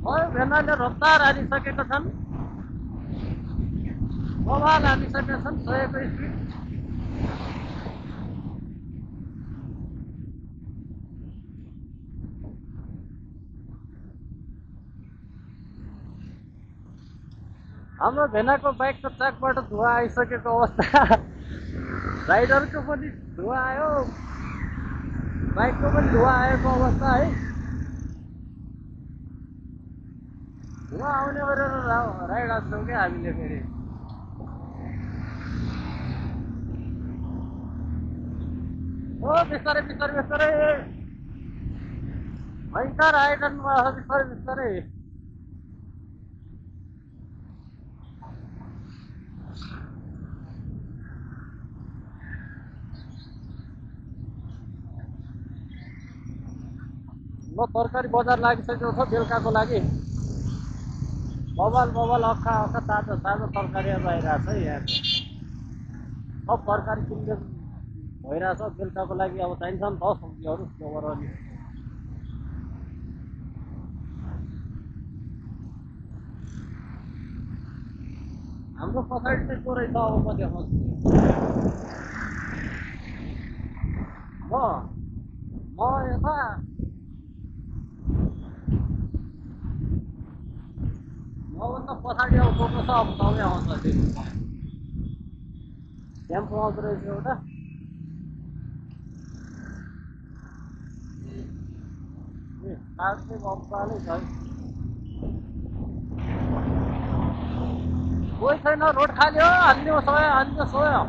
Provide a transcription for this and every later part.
भेनाले रफ्तार हालिसकेका छन्, बवाल हालिसकेका छन् 100 को स्पिड। हाम्रो भेनाको बाइकको ट्र्याकबाट धुवा आइसकेको अवस्था, राइडरको पनि धुवा आयो, बाइकको पनि धुवा आएको अवस्था है। धुवा आउने गरेर राइड हान्छौँ क्या हामीले फेरि। ओ बिस्तारै बिस्तारै बिस्तारै भयङ्कर आइरहनु भएको छ, बिस्तारै बिस्तारै। म तरकारी बजार लागिसकेको छ बेलुकाको लागि। बबाल बबाल अख्खा अख्खा ताजा ताजा तरकारीहरू आइरहेको छ यहाँ। सब तरकारी किन्ने भइरहेछ बेलुकाको लागि। अब चाहिन्छ नि त सब्जीहरू ओभरअली। हाम्रो पछाडि चाहिँ को रहेछ अब म देखाउँछु। म यता मभन्दा पछाडि अब को छ अब तपाईँ आउँछ फेरि। टेम्पो आउँदो रहेछ एउटा। कार चाहिँ बब्बालै छ। कोही छैन, रोड खाली हो, हान्दिउँ सोयो हान्दिउँ सोयो।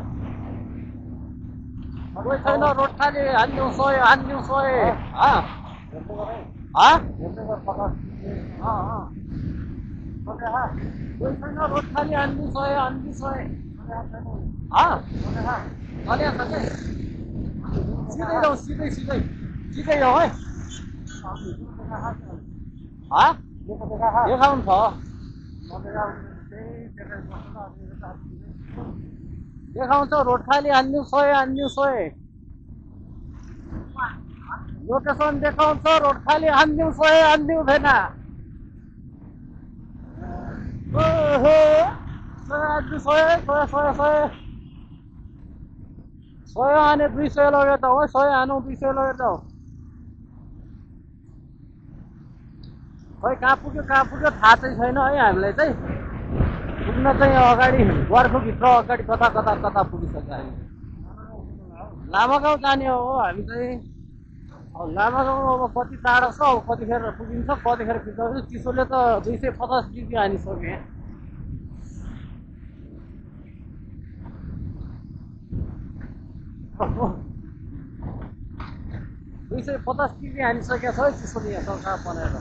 कोही छैन, रोड खाली, हान्दिउँ सोयो हान्दिउँ सोयो। कोही छैन, रोड खाली, हान्दिउँ सोयो हान्दिउँ सोयो। सिधै जाउँ, सिधै सिधै सिधै जाउँ है। देखाउनु छ, देखाउँछ रोड खाली, हान्दिउँ सोयो हान्दिउँ सोयो। लोकेसन देखाउँछ रोड खाली, हान्दिउँ सोयो हान्दिउँ भेना। ओहो सोयो सोयो सोयो सोयो सोयो हाने 200 लगेर जाऊ है। सोयो हानौँ 200 लगेर जाऊ। खै कहाँ पुग्यो थाहा चाहिँ छैन है हामीलाई चाहिँ। पुग्न चाहिँ अगाडि गोर्खोभित्र अगाडि कता कता कता पुगिसक्यो हामी। लामागाउँ जाने हो हामी चाहिँ। अब लामागाउँ अब कति टाढो छ, अब कतिखेर पुगिन्छ कतिखेर पुग्छ। चिसोले त 250 डिग्री हानिसक्यो। 250 डिग्री हानिसकेको छ है चिसोले यहाँ सरकार बनाएर।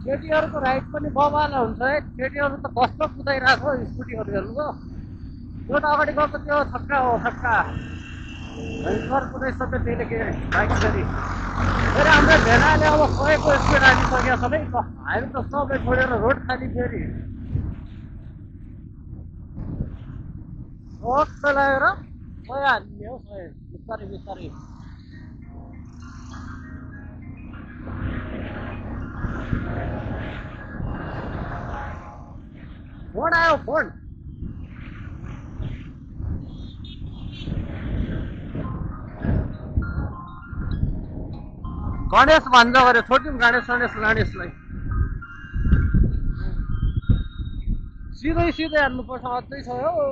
केटीहरूको राइड पनि बबाल हुन्छ है। केटीहरू त कस्तो कुदाइरहेको स्कुटीहरू हेर्नु। एउटा अगाडि गएको त्यो छक्का हो छक्का, भयङ्कर कुदाइसक्यो त्यसले के बाइक फेरि। फेरि हाम्रो भेनाले अब 100 को स्पिड हानिसकेको छ है। हामी त सबै छोडेर रोड खाली फेरि रोड लगाएर 100 हान्ने हो। 100 बिस्तारै बिस्तारै। फोन आयो फोन। गणेश भन्छ अरे, छोड्यौँ गणेशलाई। सिधै सिधै हान्नुपर्छ, अझै छ हो।